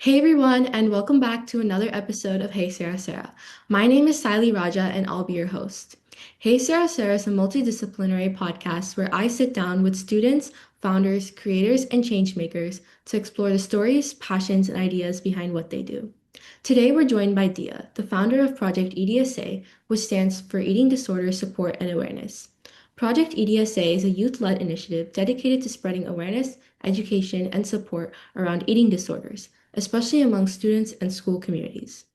Hey everyone, and welcome back to another episode of Hey Sara Sara. My name is Siley Raja, and I'll be your host. Hey Sara Sara is a multidisciplinary podcast where I sit down with students, founders, creators, and changemakers to explore the stories, passions, and ideas behind what they do. Today we're joined by Diya, the founder of Project EDSA, which stands for Eating Disorder Support and Awareness. Project EDSA is a youth-led initiative dedicated to spreading awareness, education, and support around eating disorders, especially among students and school communities.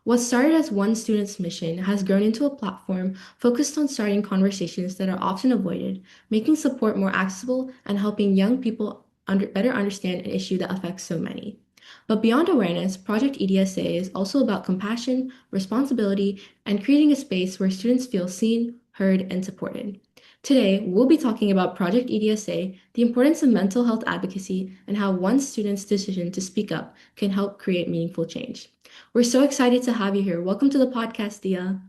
What started as one student's mission has grown into a platform focused on starting conversations that are often avoided, making support more accessible, and helping young people better understand an issue that affects so many. But beyond awareness, Project EDSA is also about compassion, responsibility, and creating a space where students feel seen, heard, and supported. Today, we'll be talking about Project EDSA, the importance of mental health advocacy, and how one student's decision to speak up can help create meaningful change. We're so excited to have you here. Welcome to the podcast, Dia.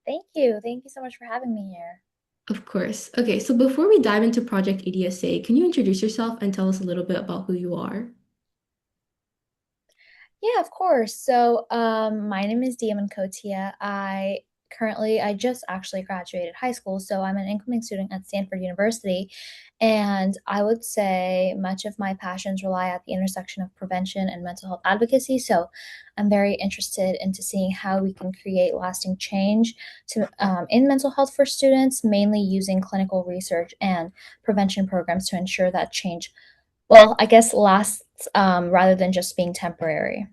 Thank you. Thank you so much for having me here. Of course. Okay, so before we dive into Project EDSA, can you introduce yourself and tell us a little bit about who you are? Yeah, of course. My name is Diya Mankotia. I just actually graduated high school, so I'm an incoming student at Stanford University. And I would say much of my passions rely at the intersection of prevention and mental health advocacy. So I'm very interested into seeing how we can create lasting change in mental health for students, mainly using clinical research and prevention programs to ensure that change, well, I guess lasts rather than just being temporary.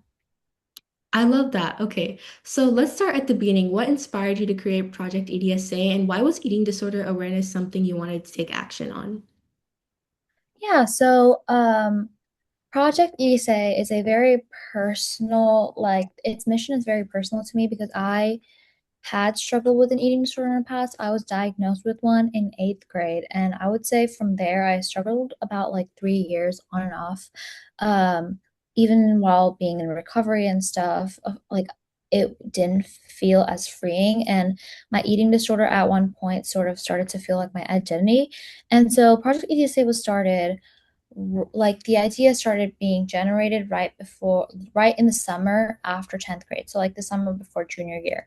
I love that. Okay, so let's start at the beginning. What inspired you to create Project EDSA, and why was eating disorder awareness something you wanted to take action on? Yeah, Project EDSA is a very personal, like its mission is very personal to me because I had struggled with an eating disorder in the past. I was diagnosed with one in eighth grade, and I would say from there I struggled about like 3 years on and off. Um, Even while being in recovery and stuff, like it didn't feel as freeing, and my eating disorder at one point sort of started to feel like my identity. And so Project EDSA was started like the idea started being generated right in the summer after 10th grade, so like the summer before junior year.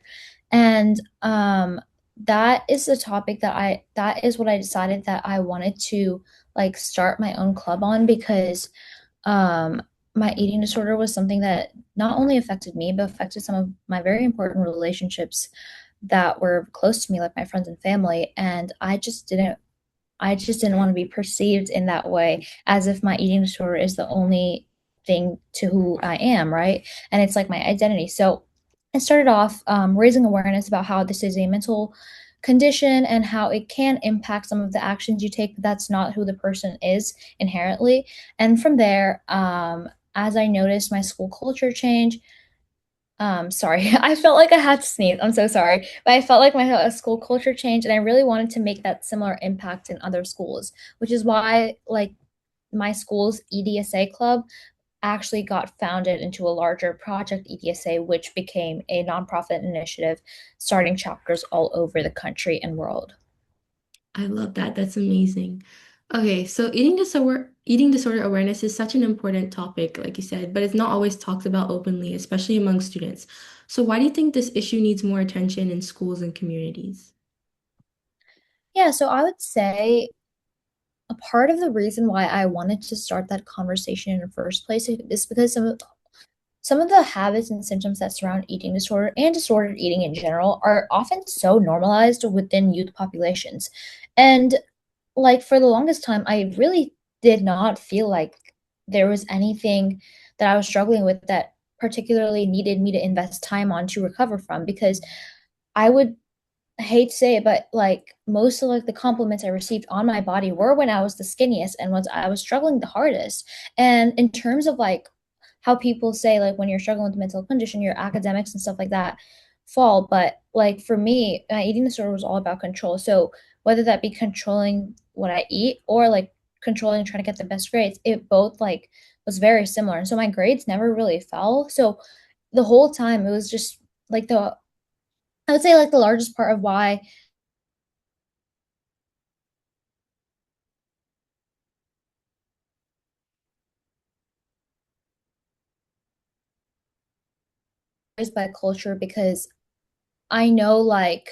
And that is the topic that is what I decided that I wanted to like start my own club on, because um my eating disorder was something that not only affected me but affected some of my very important relationships that were close to me, like my friends and family. And I just didn't want to be perceived in that way, as if my eating disorder is the only thing to who I am, right? And it's like my identity. So I started off raising awareness about how this is a mental condition and how it can impact some of the actions you take, but that's not who the person is inherently. And from there, as I noticed my school culture change, sorry, I felt like I had to sneeze. I'm so sorry. But I felt like my school culture changed, and I really wanted to make that similar impact in other schools, which is why like my school's EDSA club actually got founded into a larger Project EDSA, which became a nonprofit initiative starting chapters all over the country and world. I love that. That's amazing. Okay, so eating disorder awareness is such an important topic, like you said, but it's not always talked about openly, especially among students. So why do you think this issue needs more attention in schools and communities? Yeah, so I would say a part of the reason why I wanted to start that conversation in the first place is because some of the habits and symptoms that surround eating disorder and disordered eating in general are often so normalized within youth populations. And like for the longest time, I really did not feel like there was anything that I was struggling with that particularly needed me to invest time on to recover from, because I would hate to say it, but like most of like the compliments I received on my body were when I was the skinniest and when I was struggling the hardest. And in terms of like how people say like when you're struggling with a mental condition, your academics and stuff like that fall. But like for me, my eating disorder was all about control. So whether that be controlling what I eat or like controlling trying to get the best grades, it both like was very similar. And so my grades never really fell. So the whole time it was just like the I would say like the largest part of why. by culture because I know like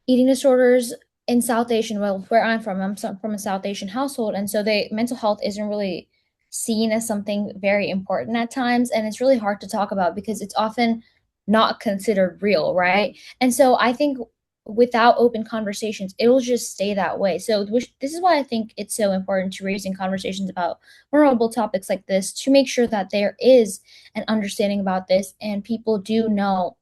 eating disorders in South Asian, well, where I'm from, from a South Asian household, and so they mental health isn't really seen as something very important at times, and it's really hard to talk about because it's often not considered real, right? And so I think without open conversations, it'll just stay that way. So this is why I think it's so important to raising conversations about vulnerable topics like this to make sure that there is an understanding about this and people do know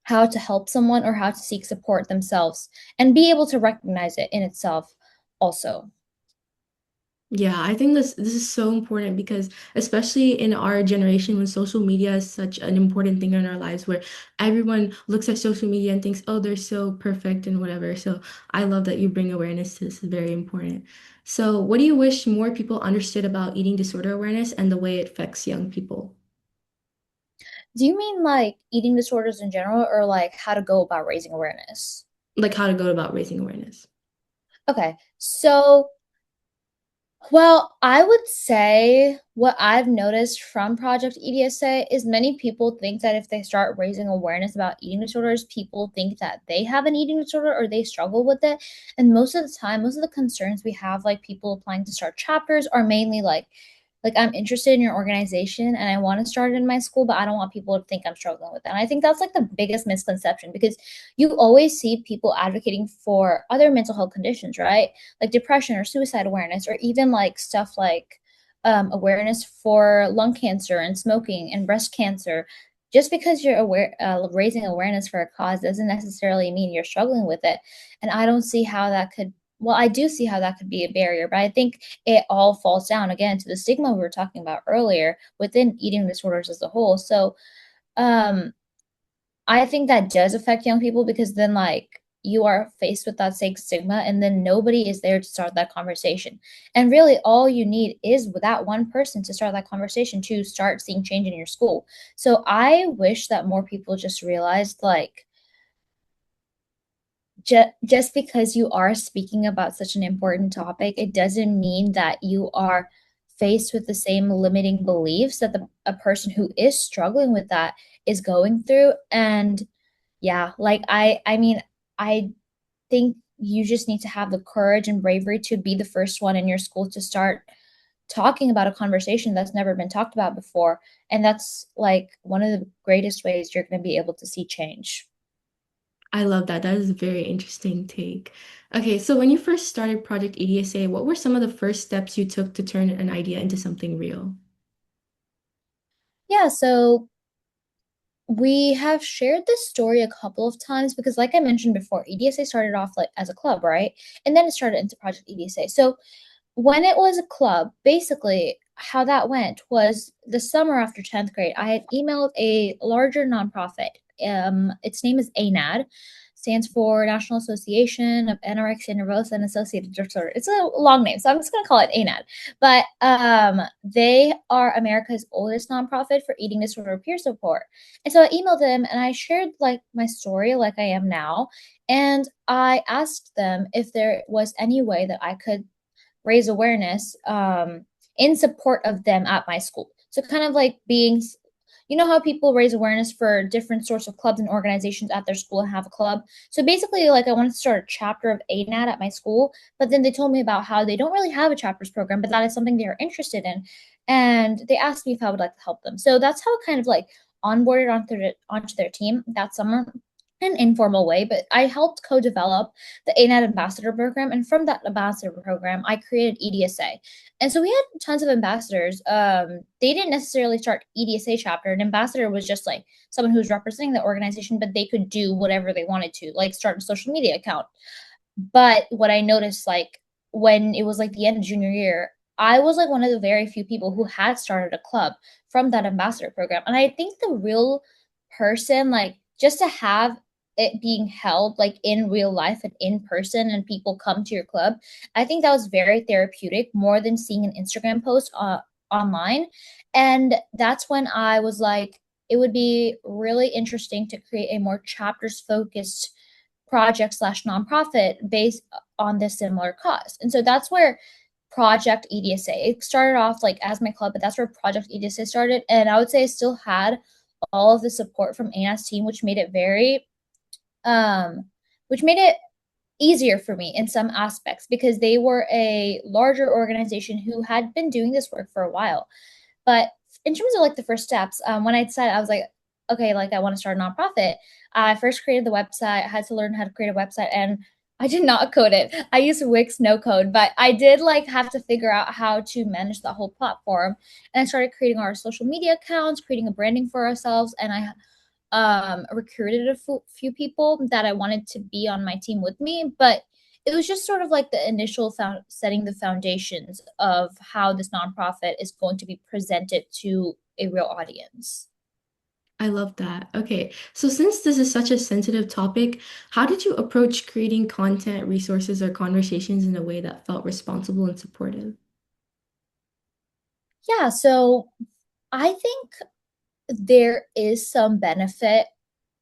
how to help someone or how to seek support themselves and be able to recognize it in itself also. Yeah, I think this is so important because especially in our generation when social media is such an important thing in our lives where everyone looks at social media and thinks, "Oh, they're so perfect and whatever." So, I love that you bring awareness to this. Is very important. So, what do you wish more people understood about eating disorder awareness and the way it affects young people? Do you mean like eating disorders in general or like how to go about raising awareness? Like how to go about raising awareness. Okay, so well, I would say what I've noticed from Project EDSA is many people think that if they start raising awareness about eating disorders, people think that they have an eating disorder or they struggle with it. And most of the time, most of the concerns we have, like people applying to start chapters, are mainly like I'm interested in your organization and I want to start it in my school, but I don't want people to think I'm struggling with that. And I think that's like the biggest misconception because you always see people advocating for other mental health conditions, right? Like depression or suicide awareness, or even like stuff like awareness for lung cancer and smoking and breast cancer. Just because you're aware, raising awareness for a cause doesn't necessarily mean you're struggling with it. And I don't see how that could. Well, I do see how that could be a barrier, but I think it all falls down again to the stigma we were talking about earlier within eating disorders as a whole. So, um, I think that does affect young people because then like you are faced with that same stigma and then nobody is there to start that conversation. And really all you need is that one person to start that conversation to start seeing change in your school. So I wish that more people just realized like just because you are speaking about such an important topic, it doesn't mean that you are faced with the same limiting beliefs that a person who is struggling with that is going through. And yeah, like I mean, I think you just need to have the courage and bravery to be the first one in your school to start talking about a conversation that's never been talked about before. And that's like one of the greatest ways you're going to be able to see change. I love that. That is a very interesting take. Okay, so when you first started Project EDSA, what were some of the first steps you took to turn an idea into something real? Yeah, so we have shared this story a couple of times because, like I mentioned before, EDSA started off like as a club, right? And then it started into Project EDSA. So when it was a club, basically how that went was the summer after 10th grade, I had emailed a larger nonprofit. Its name is ANAD, stands for National Association of Anorexia Nervosa and Associated Disorder. It's a long name, so I'm just going to call it ANAD. But they are America's oldest nonprofit for eating disorder peer support. And so I emailed them and I shared like my story, like I am now. And I asked them if there was any way that I could raise awareness in support of them at my school. So kind of like being, you know how people raise awareness for different sorts of clubs and organizations at their school and have a club. So basically, like I wanted to start a chapter of ANAD at my school, but then they told me about how they don't really have a chapters program, but that is something they're interested in, and they asked me if I would like to help them. So that's how it kind of like onboarded onto their team that summer in an informal way, but I helped co-develop the ANAD ambassador program. And from that ambassador program, I created EDSA. And so we had tons of ambassadors. They didn't necessarily start EDSA chapter. An ambassador was just like someone who's representing the organization, but they could do whatever they wanted to, like start a social media account. But what I noticed, like when it was like the end of junior year, I was like one of the very few people who had started a club from that ambassador program. And I think the real person, like just to have it being held like in real life and in person and people come to your club, I think that was very therapeutic more than seeing an Instagram post online. And that's when I was like, it would be really interesting to create a more chapters focused project slash nonprofit based on this similar cause. And so that's where Project EDSA, it started off like as my club, but that's where Project EDSA started. And I would say I still had all of the support from Anna's team, um, which made it easier for me in some aspects because they were a larger organization who had been doing this work for a while. But in terms of like the first steps, when I decided, I was like, okay, like I want to start a nonprofit. I first created the website. I had to learn how to create a website, and I did not code it. I used Wix no code, but I did like have to figure out how to manage the whole platform. And I started creating our social media accounts, creating a branding for ourselves, and I recruited a few people that I wanted to be on my team with me, but it was just sort of like the initial setting the foundations of how this nonprofit is going to be presented to a real audience. I love that. Okay, so since this is such a sensitive topic, how did you approach creating content, resources, or conversations in a way that felt responsible and supportive? Yeah, so I think there is some benefit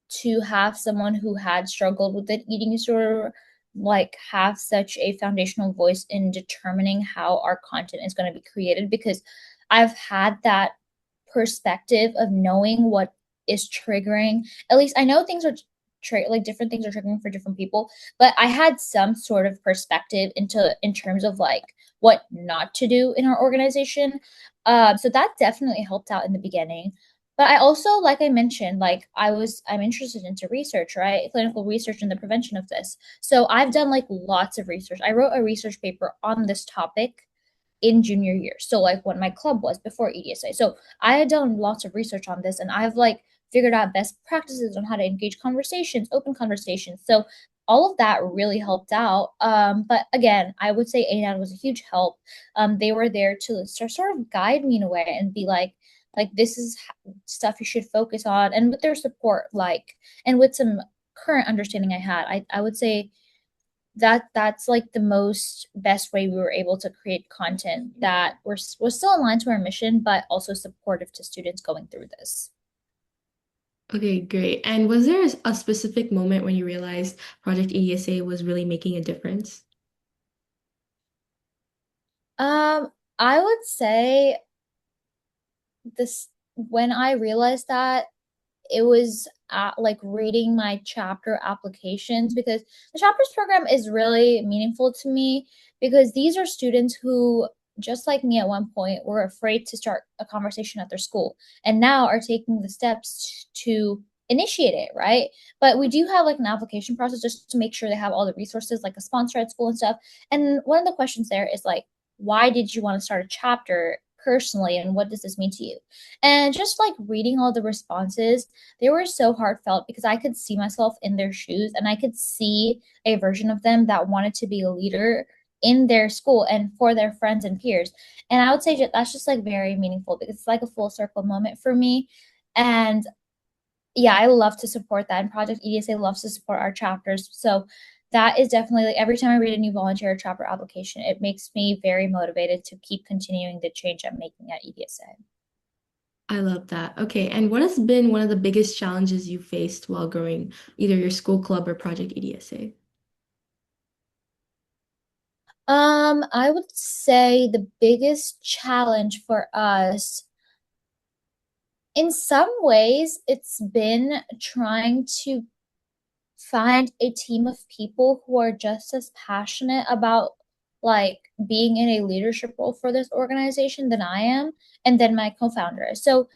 to have someone who had struggled with an eating disorder like have such a foundational voice in determining how our content is going to be created, because I've had that perspective of knowing what is triggering. At least I know things are like different things are triggering for different people, but I had some sort of perspective into in terms of like what not to do in our organization. So that definitely helped out in the beginning. But I also, like I mentioned, I'm interested into research, right? Clinical research and the prevention of this. So I've done like lots of research. I wrote a research paper on this topic in junior year. So like when my club was before EDSA. So I had done lots of research on this, and I've like figured out best practices on how to engage conversations, open conversations. So all of that really helped out. But again, I would say ANAD was a huge help. They were there to sort of guide me in a way and be like this is stuff you should focus on. And with their support, like, and with some current understanding I had, I would say that's like the most best way we were able to create content that was still aligned to our mission, but also supportive to students going through this. Okay, great. And was there a specific moment when you realized Project EDSA was really making a difference? Um, I would say this when I realized that it was like reading my chapter applications, because the chapters program is really meaningful to me because these are students who just like me at one point were afraid to start a conversation at their school and now are taking the steps to initiate it, right? But we do have like an application process just to make sure they have all the resources like a sponsor at school and stuff. And one of the questions there is like, why did you want to start a chapter personally, and what does this mean to you? And just like reading all the responses, they were so heartfelt because I could see myself in their shoes, and I could see a version of them that wanted to be a leader in their school and for their friends and peers. And I would say that's just like very meaningful because it's like a full circle moment for me. And yeah, I love to support that. And Project EDSA loves to support our chapters. So that is definitely like every time I read a new volunteer chapter application, it makes me very motivated to keep continuing the change I'm making at EDSA. I love that. Okay, and what has been one of the biggest challenges you faced while growing either your school club or Project EDSA? I would say the biggest challenge for us, in some ways, it's been trying to find a team of people who are just as passionate about like being in a leadership role for this organization than I am, and then my co-founder. So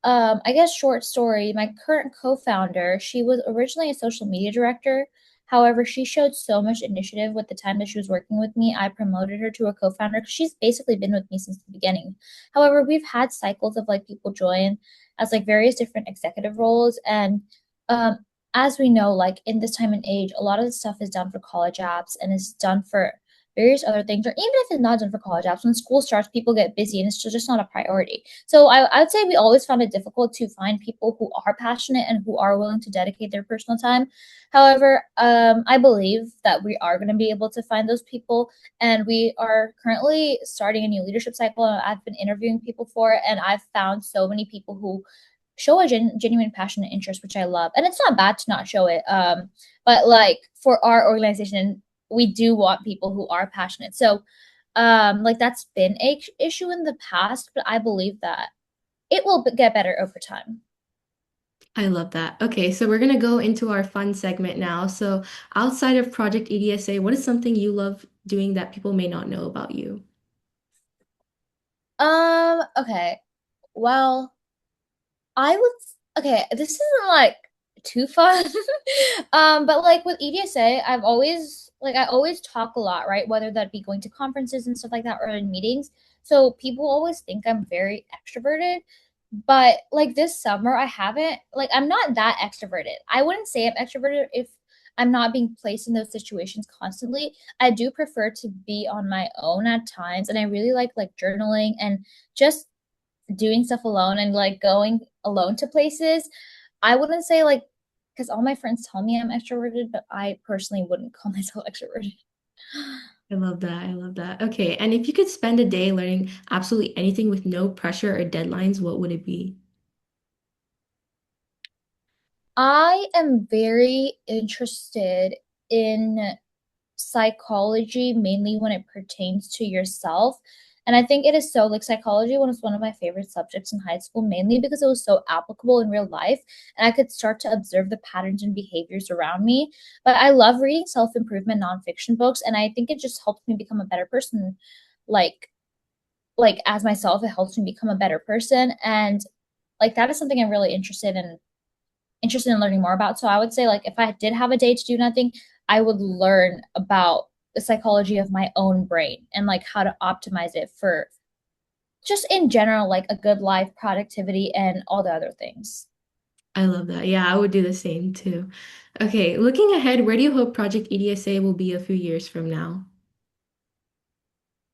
I guess short story, my current co-founder, she was originally a social media director. However, she showed so much initiative with the time that she was working with me. I promoted her to a co-founder because she's basically been with me since the beginning. However, we've had cycles of like people join as like various different executive roles. And um, as we know, like in this time and age, a lot of the stuff is done for college apps and is done for various other things, or even if it's not done for college apps, when school starts, people get busy and it's just not a priority. So I would say we always found it difficult to find people who are passionate and who are willing to dedicate their personal time. However, I believe that we are going to be able to find those people, and we are currently starting a new leadership cycle. I've been interviewing people for it, and I've found so many people who show a genuine passion and interest, which I love. And it's not bad to not show it. But like for our organization, we do want people who are passionate. So like that's been a issue in the past, but I believe that it will get better over time. I love that. Okay, so we're gonna go into our fun segment now. So outside of Project EDSA, what is something you love doing that people may not know about you? Okay. Well, I would, okay, this isn't like too fun. But like with EDSA, I always talk a lot, right? Whether that be going to conferences and stuff like that or in meetings. So people always think I'm very extroverted. But like this summer, I haven't, like, I'm not that extroverted. I wouldn't say I'm extroverted if I'm not being placed in those situations constantly. I do prefer to be on my own at times, and I really like journaling and just doing stuff alone and like going alone to places. I wouldn't say like because all my friends tell me I'm extroverted, but I personally wouldn't call myself extroverted. I love that. I love that. Okay, and if you could spend a day learning absolutely anything with no pressure or deadlines, what would it be? I am very interested in psychology, mainly when it pertains to yourself. And I think it is so like psychology was one of my favorite subjects in high school, mainly because it was so applicable in real life. And I could start to observe the patterns and behaviors around me. But I love reading self improvement nonfiction books. And I think it just helps me become a better person. Like, like as myself, it helps me become a better person. And like that is something I'm really interested in learning more about. So I would say like if I did have a day to do nothing, I would learn about the psychology of my own brain and like how to optimize it for just in general like a good life, productivity and all the other things. I love that. Yeah, I would do the same too. Okay, looking ahead, where do you hope Project EDSA will be a few years from now?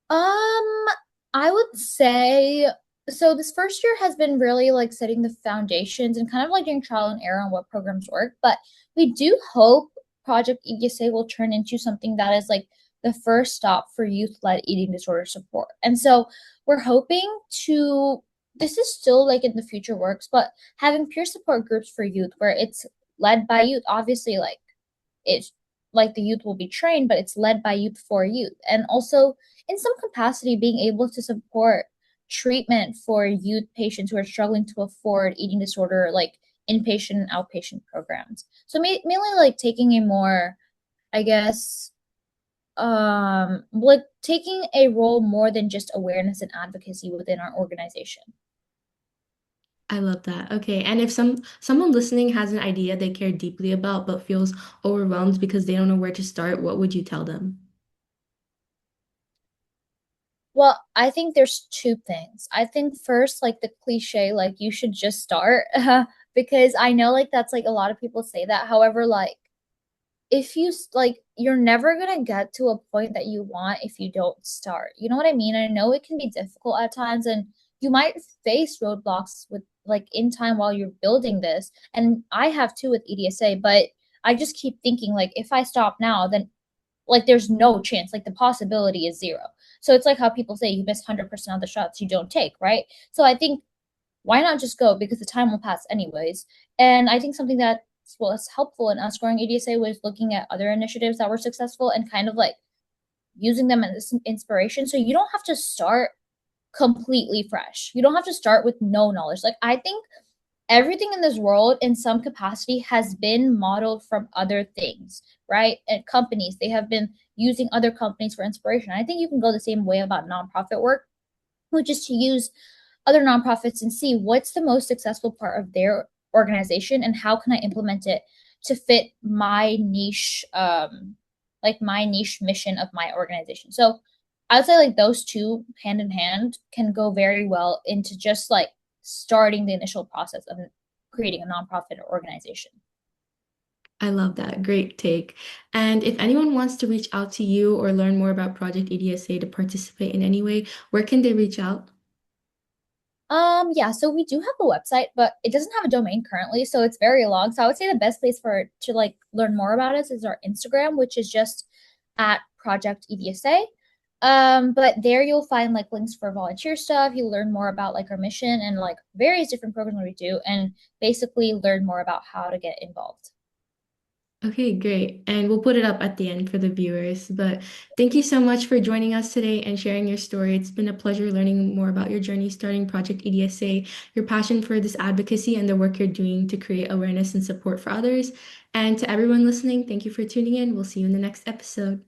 Um, I would say so this first year has been really like setting the foundations and kind of like doing trial and error on what programs work, but we do hope Project EDSA will turn into something that is like the first stop for youth-led eating disorder support. And so we're hoping to this is still like in the future works, but having peer support groups for youth where it's led by youth, obviously like it's like the youth will be trained, but it's led by youth for youth. And also, in some capacity, being able to support treatment for youth patients who are struggling to afford eating disorder, like inpatient and outpatient programs. So, mainly like taking a more, I guess, like taking a role more than just awareness and advocacy within our organization. I love that. Okay, and if someone listening has an idea they care deeply about but feels overwhelmed because they don't know where to start, what would you tell them? Well, I think there's two things. I think first, like the cliche, like you should just start, because I know like that's like a lot of people say that. However, like if you like, you're never gonna get to a point that you want if you don't start. You know what I mean? I know it can be difficult at times, and you might face roadblocks with like in time while you're building this. And I have too with EDSA, but I just keep thinking like if I stop now, then like there's no chance, like the possibility is zero. So it's like how people say you miss 100% of the shots you don't take, right? So I think why not just go because the time will pass anyways. And I think something that was helpful in us growing EDSA was looking at other initiatives that were successful and kind of like using them as inspiration. So you don't have to start completely fresh. You don't have to start with no knowledge. Like I think everything in this world in some capacity has been modeled from other things, right? And companies, they have been using other companies for inspiration. I think you can go the same way about nonprofit work, which is to use other nonprofits and see what's the most successful part of their organization and how can I implement it to fit my niche, like my niche mission of my organization. So I would say like those two hand in hand can go very well into just like starting the initial process of creating a nonprofit or organization. I love that. Great take. And if anyone wants to reach out to you or learn more about Project EDSA to participate in any way, where can they reach out? Yeah, so we do have a website, but it doesn't have a domain currently, so it's very long. So I would say the best place for to like learn more about us is our Instagram, which is just at Project EDSA. But there you'll find like links for volunteer stuff. You'll learn more about like our mission and like various different programs we do, and basically learn more about how to get involved. Okay, great. And we'll put it up at the end for the viewers. But thank you so much for joining us today and sharing your story. It's been a pleasure learning more about your journey starting Project EDSA, your passion for this advocacy, and the work you're doing to create awareness and support for others. And to everyone listening, thank you for tuning in. We'll see you in the next episode.